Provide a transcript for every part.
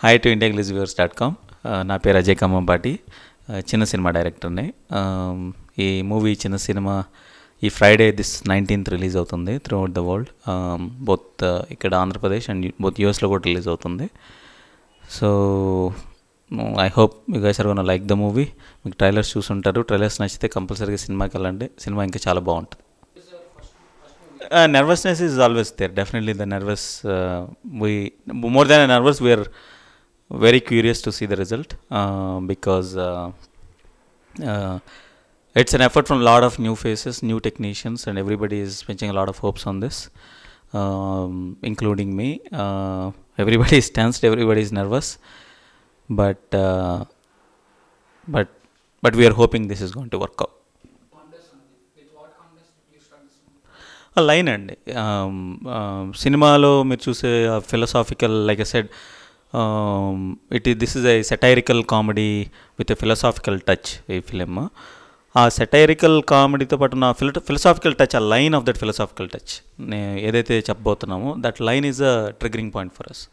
Hi to indiaglazviewers.com. నా పేరు అజయ్ ఖమ్మంపాటి, చిన్న సినిమా డైరెక్టర్ని. ఈ మూవీ చిన్న సినిమా ఈ ఫ్రైడే దిస్ 19th రిలీజ్ అవుతుంది through out the world. Both ఇక్కడ ఆంధ్రప్రదేశ్ అండ్ బోత్ యూఎస్లో కూడా రిలీజ్ అవుతుంది. So I hope you guys are gonna like the movie. మీకు ట్రైలర్స్ చూసుంటారు. ట్రైలర్స్ నచ్చితే కంపల్సరీగా సినిమాకి వెళ్ళండి. సినిమా ఇంకా చాలా బాగుంటుంది. Nervousness is always there. Definitely the nervous. We more than a nervous, we are very curious to see the result because it's an effort from a lot of new faces, new technicians, and everybody is pitching a lot of hopes on this, including me. Everybody is tensed. Everybody is nervous, but we are hoping this is going to work out. Line అండి, సినిమాలో మీరు చూసే philosophical, like I said, this is a satirical comedy with a philosophical touch. ఈ film ఆ satirical కామెడీతో పాటు నా philosophical touch, ఆ line of that philosophical touch ఏదైతే చెప్పబోతున్నామో that line is a triggering point for us.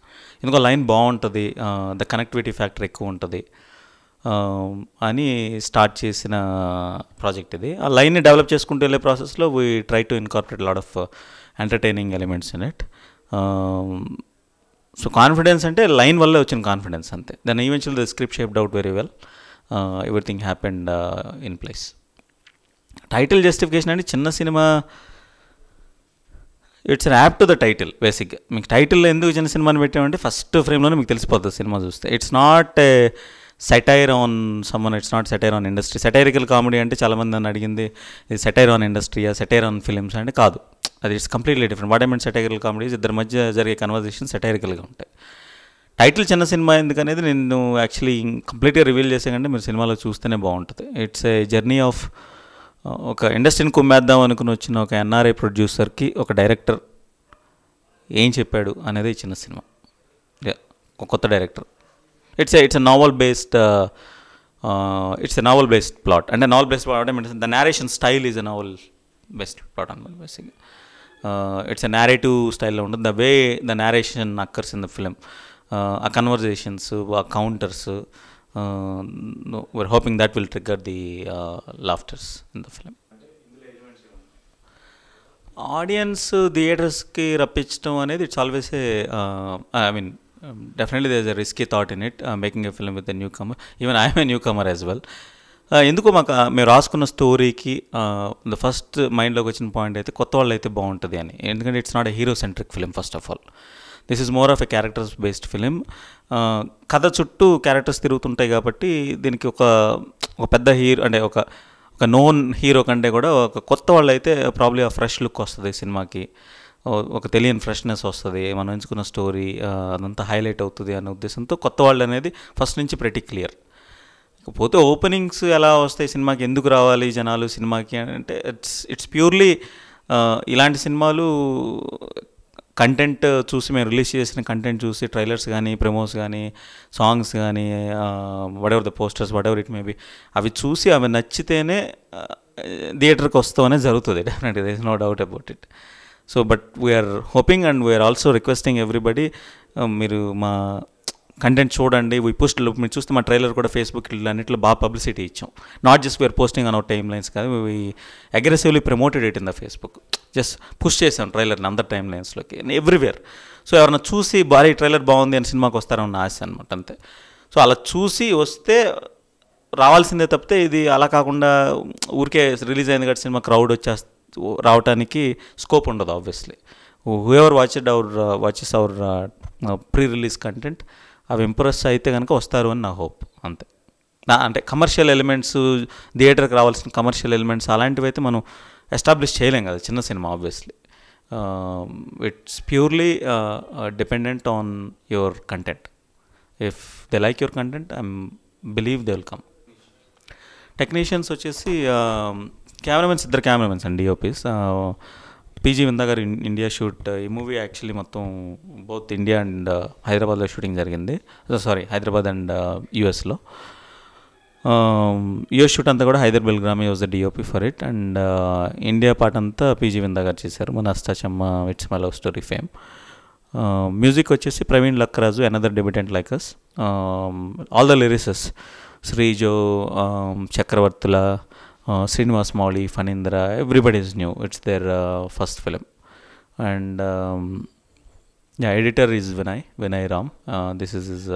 ఎందుకో లైన్ బాగుంటుంది, ద కనెక్టివిటీ ఫ్యాక్టర్ ఎక్కువ ఉంటుంది అని స్టార్ట్ చేసిన ప్రాజెక్ట్ ఇది. ఆ లైన్ని డెవలప్ చేసుకుంటూ వెళ్ళే ప్రాసెస్లో we try to incorporate lot of entertaining elements in it. So confidence అంటే లైన్ వల్లే వచ్చిన కాన్ఫిడెన్స్ అంతే. Then eventual the script shaped out very well. Everything happened in place. Title justification అంటే చిన్న సినిమా, it's an apt to the title. బేసిక్గా మీకు title ఎందుకు చిన్న సినిమాని పెట్టామంటే ఫస్ట్ ఫ్రేమ్లోనే మీకు తెలిసిపోతుంది సినిమా చూస్తే. It's not a satire on someone, it's not satire on industry. Satirical comedy అంటే చాలామంది నన్ను అడిగింది, ఇది సెటైర్ ఆన్ ఇండస్ట్రీయా, సెటైర్ ఆన్ ఫిలిమ్స్ అంటే కాదు. అది it's completely different. What I mean satirical comedies, ఇద్దరి మధ్య జరిగే కన్వర్జేషన్ సెటైరికల్గా ఉంటాయి. టైటిల్ చిన్న సినిమా ఎందుకనేది నేను యాక్చువల్లీ కంప్లీట్గా రివీల్ చేసాకంటే మీరు సినిమాలో చూస్తేనే బాగుంటుంది. ఇట్స్ ఏ జర్నీ ఆఫ్ ఒక ఇండస్ట్రీని కుమ్మేద్దాం అనుకుని వచ్చిన ఒక ఎన్ఆర్ఐ ప్రొడ్యూసర్కి ఒక డైరెక్టర్ ఏం చెప్పాడు అనేది చిన్న సినిమా. ఒక కొత్త director. It's a novel based plot, and a novel based plot, I mean, the narration style is a novel based plot on basically. It's a narrative style. The way the narration occurs in the film, a conversations, counters, we're hoping that will trigger the laughters in the film. Audience theaters ki rappichadam anedi, it's always a I mean, definitely there is a risky thought in it, making a film with a newcomer. Even I am a newcomer as well. ఎందుకు మేము రాసుకున్న స్టోరీకి the first మైండ్లోకి వచ్చిన point అయితే కొత్త వాళ్ళు అయితే బాగుంటుంది అని. ఎందుకంటే it's not a hero centric film. First of all this is more of a characters based film. కథ చుట్టూ క్యారెక్టర్స్ తిరుగుతుంటాయి కాబట్టి దీనికి ఒక పెద్ద హీరో అంటే ఒక నోన్ హీరో కంటే కూడా ఒక కొత్త వాళ్ళు అయితే ప్రాబ్లీ ఆ ఫ్రెష్ లుక్ వస్తుంది సినిమాకి. ఒక తెలియని ఫ్రెష్నెస్ వస్తుంది, మనం ఎంచుకున్న స్టోరీ అదంతా హైలైట్ అవుతుంది అనే ఉద్దేశంతో కొత్త వాళ్ళు అనేది ఫస్ట్ నుంచి ప్రెటీ క్లియర్. ఇకపోతే ఓపెనింగ్స్ ఎలా వస్తాయి సినిమాకి, ఎందుకు రావాలి జనాలు సినిమాకి అంటే ఇట్స్ ప్యూర్లీ ఇలాంటి సినిమాలు కంటెంట్ చూసి, మేము రిలీజ్ చేసిన కంటెంట్ చూసి, ట్రైలర్స్ కానీ, ప్రెమోస్ కానీ, సాంగ్స్ కానీ, whatever the posters, whatever it may be, అవి చూసి అవి నచ్చితేనే థియేటర్కి వస్తామనే జరుగుతుంది. Definitely there is no doubt about it. So but we're hoping and we're also requesting everybody, మీరు మా కంటెంట్ చూడండి. వీ పోస్ట్, మీరు చూస్తే మా ట్రైలర్ కూడా ఫేస్బుక్ అన్నింటిలో బాగా పబ్లిసిటీ ఇచ్చాం. Not just we're posting on our timelines కాదు, we aggressively promoted it in the Facebook. Just push చేసాం ట్రైలర్ని అందర్ టైమ్ లైన్స్లోకి, ఎవ్రీవేర్. సో ఎవరైనా చూసి భారీ ట్రైలర్ బాగుంది అని సినిమాకి వస్తారన్న ఆశ అనమాట, అంతే. సో అలా చూసి వస్తే రావాల్సిందే తప్పితే ఇది అలా కాకుండా ఊరికే రిలీజ్ అయింది కాబట్టి సినిమా క్రౌడ్ రావడానికి స్కోప్ ఉండదు. Obviously whoever watches our pre release content అవి ఇంప్రెస్ అయితే కనుక వస్తారు అని నా హోప్, అంతే. అంటే కమర్షియల్ ఎలిమెంట్స్, థియేటర్కి రావాల్సిన కమర్షియల్ ఎలిమెంట్స్ అలాంటివి అయితే మనం ఎస్టాబ్లిష్ చేయలేం కదా చిన్న సినిమా. Obviously it's purely dependent on your content. If they like your content, I believe they will come. Technicians వచ్చేసి ఇద్దరు కెమెరామెన్స్ అండి, DOPs. PG Vinda garu India shoot. ఈ మూవీ యాక్చువల్లీ మొత్తం బోత్ ఇండియా అండ్ హైదరాబాద్లో షూటింగ్ జరిగింది. హైదరాబాద్ అండ్ యూఎస్లో. యూఎస్ షూట్ అంతా కూడా Haider Belgrami was the DOP for it. And India part అంతా పీజీ విందా గారు చేశారు, మన Ashta Chamma, it's my love story fame. Music వచ్చేసి Praveen Lakkaraju, another debutant like us. All the lyricists Srijo, Chakravarthula, Srinivas Mouli, Phanindra, everybody is new. It's their first film. And editor is Vinay Ram. This is his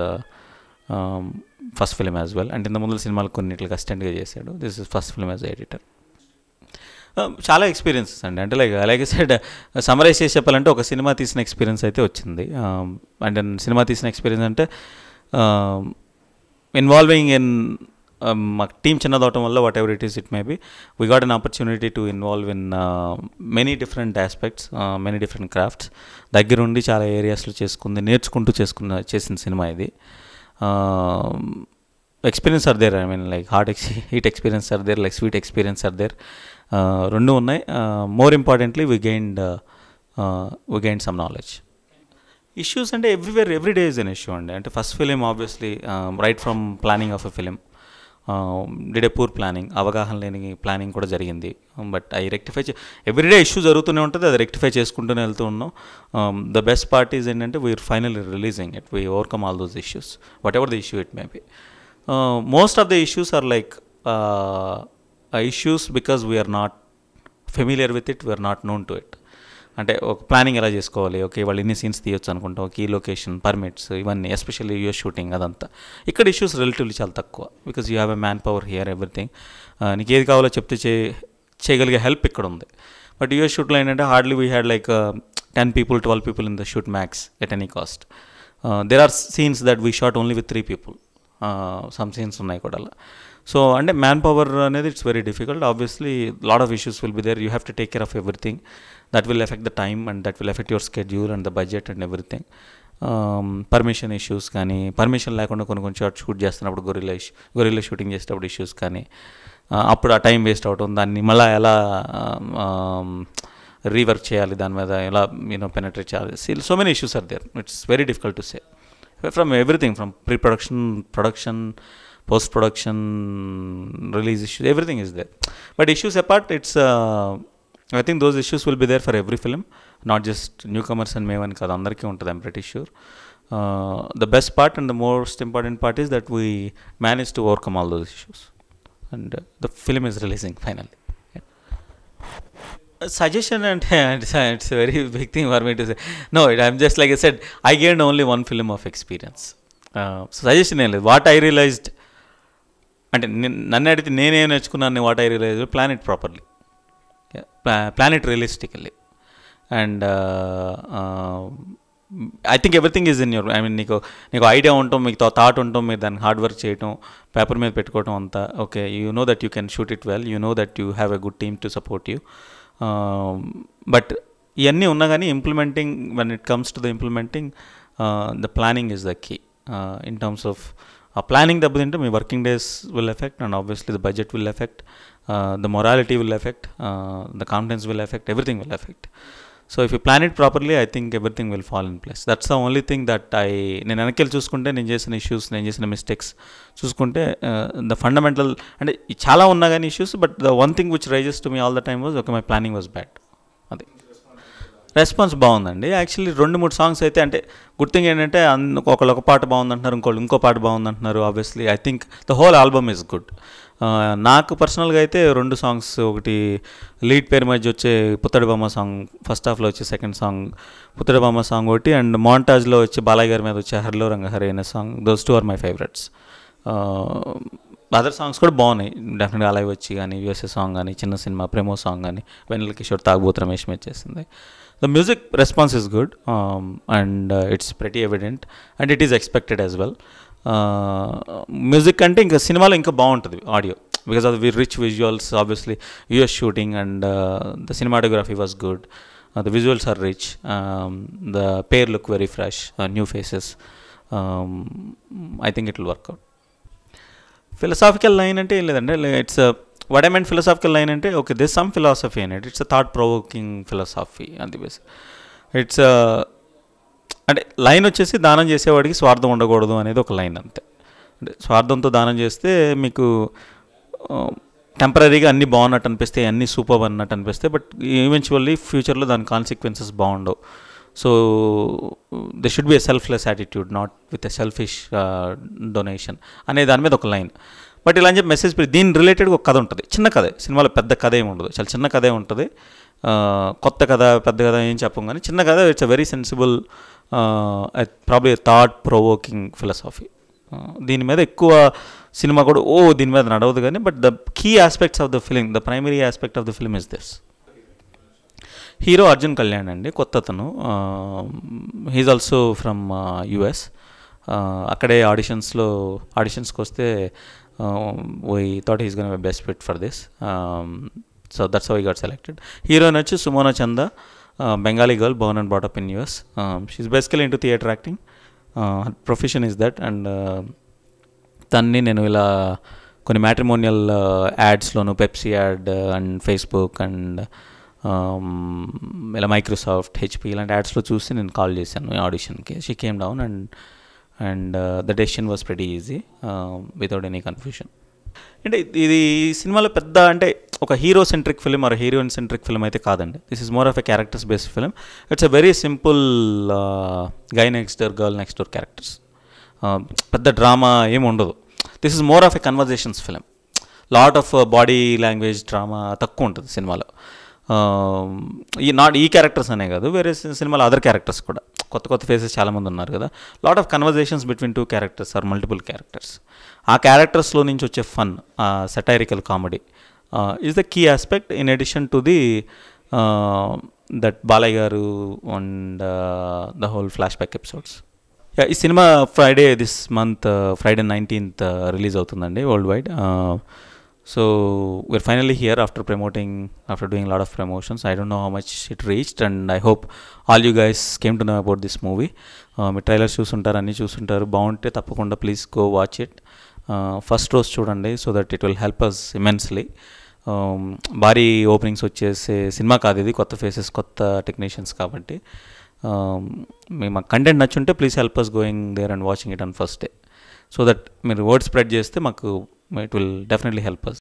first film as well. అంటే ఇంత ముందు సినిమాలు కొన్నిట్లకి అసిస్టెంట్గా చేశాడు. This is first film as editor. చాలా experiences అండి. అంటే లైక్ సైడ్ సమరైజ్ చేసి చెప్పాలంటే ఒక సినిమా తీసిన ఎక్స్పీరియన్స్ అయితే వచ్చింది. అంటే సినిమా తీసిన ఎక్స్పీరియన్స్ అంటే ఇన్వాల్వింగ్ ఇన్ మా టీమ్ చిన్నదవటం వల్ల whatever it is it may be we got an opportunity to involve in many different aspects, many different crafts. దగ్గరుండి చాలా ఏరియాస్లో నేర్చుకుంటూ చేసిన సినిమా ఇది. Experience are there. I mean like heat experience are there, like sweet experience are there. రెండు ఉన్నాయి. More importantly we gained some knowledge. Issues అంటే every day is an issue అండి. అంటే first film obviously right from planning of a film did a poor planning, అవగాహన లేని planning కూడా జరిగింది. But I rectify everyday issue జరుగుతూనే ఉంటుంది, అది రెక్టిఫై చేసుకుంటూనే వెళ్తూ ఉన్నాం. ద బెస్ట్ పార్ట్ ఈజ్ ఏంటంటే we are finally releasing it, we overcome all those issues, whatever the issue it may be. Most of the issues are like issues because we are not familiar with it, we are not known to it. అంటే ఒక planning ఎలా చేసుకోవాలి, okay వాళ్ళు ఇన్ని scenes తీయొచ్చు అనుకుంటాం, ఒక ఈ లొకేషన్, పర్మిట్స్, ఇవన్నీ ఎస్పెషల్లీ యూఎస్ షూటింగ్ అదంతా. ఇక్కడ ఇష్యూస్ రిలేటివ్లీ చాలా తక్కువ, because you have a man power here, everything. నీకు ఏది కావాలో చెప్తే చేయగలిగే హెల్ప్ ఇక్కడ ఉంది. బట్ యూఎస్ షూట్లో ఏంటంటే hardly we had like 10 people, 12 people in the shoot max at any cost. There are scenes that we shot only with 3 people. Some scenes ఉన్నాయి కూడా అలా. సో అంటే మ్యాన్ పవర్ అనేది it's very difficult. Obviously lot of issues will be there. You have to take care of everything. That will effect the time and that will effect your schedule and the budget and everything. Permission issues కానీ, permission లేకుండా కొన్ని short shoot చేస్తున్నప్పుడు gorilla shooting చేసేటప్పుడు issues కానీ, అప్పుడు ఆ time waste అవటం, దాన్ని మళ్ళీ ఎలా రీవర్క్ చేయాలి, దాని మీద ఎలా పెనట్రేట్ చేయాలి. So many issues are there. It's very difficult to say. From everything, from pre-production, production, post-production, release issues, everything is there. But issues apart, it's I think those issues will be there for every film, not just newcomers and May 1 kada andarki untadi, I'm pretty sure. The best part and the most important part is that we managed to overcome all those issues, and the film is releasing finally. Suggestion and it's a very big thing for me to say. No, I'm just like I said, I gained only one film of experience. So suggestion ఏం లేదు. What I realised అంటే నన్ను అడిగితే నేనేం నేర్చుకున్నాను, what I realise, plan it properly, plan it realistically. And I think everything is in your, I mean నీకు idea ఉండటం, మీకు థాట్ ఉండటం, మీరు దాన్ని హార్డ్ వర్క్ చేయటం, పేపర్ మీద పెట్టుకోవటం అంతా okay. You know that you can shoot it well, you know that you have a good team to support you. But ఇవన్నీ ఉన్నా కానీ implementing, when it comes to the implementing, the planning is the key. In terms of ఆ planning దెబ్బతింటే మీ working days will affect, and obviously the budget will effect, the morality will effect, the confidence will affect, everything will affect. So if you plan it properly, I think everything will fall in place. That's the only thing that నేను వెనకెళ్ళి చూసుకుంటే, నేను చేసిన issues, నేను చేసిన mistakes చూసుకుంటే, the fundamental అంటే చాలా ఉన్నా కానీ issues, but the one thing which raises to me all the time was okay, my planning was bad. అది రెస్పాన్స్ బాగుందండి. యాక్చువల్లీ 2-3 సాంగ్స్ అయితే, అంటే గుడ్ థింగ్ ఏంటంటే ఒకళ్ళు ఒక పాట బాగుందంటున్నారు, ఇంకో పాట బాగుందంటున్నారు. Obviously I think the whole album is good. నాకు పర్సనల్గా అయితే 2 సాంగ్స్, ఒకటి లీడ్ పేరు మధ్య వచ్చే పుత్తడి బొమ్మ సాంగ్, ఫస్ట్ హాఫ్లో వచ్చే సెకండ్ సాంగ్ పుత్తడి బొమ్మ సాంగ్ ఒకటి, అండ్ మోంటాజ్లో వచ్చే బాలయ్య గారి మీద వచ్చే హరిలో రంగహరి అనే song, those 2 are my favourites. Other songs కూడా బాగున్నాయి డెఫినెట్గా, అలై వచ్చి కానీ, యూఎస్ఏ సాంగ్ కానీ, చిన్న సినిమా ప్రేమో సాంగ్ కానీ, వెన్నెల కిషోర్ తాగుబోతు రమేష్ మీద చేసింది. The music response is good, and it's pretty evident, and it is expected as well. Music అంటే ఇంకా సినిమాలో ఇంకా బాగుంటుంది audio, because of the rich visuals, obviously US shooting, and the cinematography was good, the visuals are rich, the pair look very fresh, new faces. I think it will work out. Philosophical line అంటే ఏం లేదండి, it's what I meant philosophical line అంటే okay, this some philosophy in it, it's a thought provoking philosophy. అది basic it's అంటే line వచ్చేసి దానం చేసేవాడికి స్వార్థం ఉండకూడదు అనేది ఒక లైన్ అంతే. అంటే స్వార్థంతో దానం చేస్తే మీకు టెంపరీగా అన్నీ బాగున్నట్టు అనిపిస్తే, అన్నీ సూపర్ అన్నట్టు అనిపిస్తే, బట్ ఈవెన్చువల్లీ ఫ్యూచర్లో దాని కాన్సిక్వెన్సెస్ బాగుండవు. So they should be a selfless attitude, not with a selfish donation అనే దాని మీద ఒక లైన్. బట్ ఇలా అని చెప్పి మెసేజ్ దీని రిలేటెడ్గా ఒక కథ ఉంటుంది, చిన్న కథే, సినిమాలో పెద్ద కథ ఏమి ఉండదు, చాలా చిన్న కథే ఉంటుంది. కొత్త కథ పెద్ద కథ ఏం చెప్పం కానీ చిన్న కథ. It's a very sensible, probably thought provoking philosophy. దీని మీద ఎక్కువ సినిమా కూడా దీని మీద నడవదు కానీ, but the key aspects of the film, the primary aspect of the film is this. Hero Arjun Kalyan అండి, కొత్త అతను. He's also from US. అక్కడే ఆడిషన్స్కి వస్తే we thought he's gonna be best fit for this. So that's how he got selected. Heroine వచ్చి Sumona Chanda, Bengali girl, Born and brought up in US. She's basically into theatre acting. Profession is that. And తన్ని నేను ఇలా కొన్ని matrimonial యాడ్స్లోను, Pepsi ad and Facebook and ఇలా Microsoft, HP ఇలాంటి యాడ్స్లో చూసి నేను కాల్ చేశాను ఆడిషన్కి. She came down and the decision was pretty easy without any confusion. అంటే ఇది సినిమాలో పెద్ద అంటే ఒక hero centric film or heroine centric film అయితే కాదండి. This is more of a characters based film. It's a very simple guy next door, girl next door characters. పెద్ద drama ఏమి ఉండదు. This is more of a conversations film. Lot of body language drama తక్కువ ఉంటుంది సినిమాలో. ఈ characters అనే కాదు, వేరే సినిమాలో అదర్ క్యారెక్టర్స్ కూడా, కొత్త కొత్త ఫేసెస్ చాలామంది ఉన్నారు కదా. Lot of conversations between two characters or multiple characters. ఆ క్యారెక్టర్స్లో నుంచి వచ్చే fun, satirical comedy is the key aspect in addition to the that Balayya garu and the whole flashback episodes. ఈ సినిమా this month Friday 19th release అవుతుందండి world wide. So we're finally here after doing a lot of promotions. I don't know how much it reached, and I hope all you guys came to know about this movie. మీ trailers చూసుంటారు, అన్నీ చూసుంటారు. బాగుంటే తప్పకుండా please go watch it. First రోజు చూడండి, so that it will help us immensely. భారీ openings వచ్చేసే సినిమా కాదు ఇది, కొత్త ఫేసెస్, కొత్త టెక్నీషియన్స్ కాబట్టి. మాకు కంటెంట్ నచ్చుంటే please help us going there and watching it on first day, so that మీరు వర్డ్ స్ప్రెడ్ చేస్తే మాకు it will definitely help us.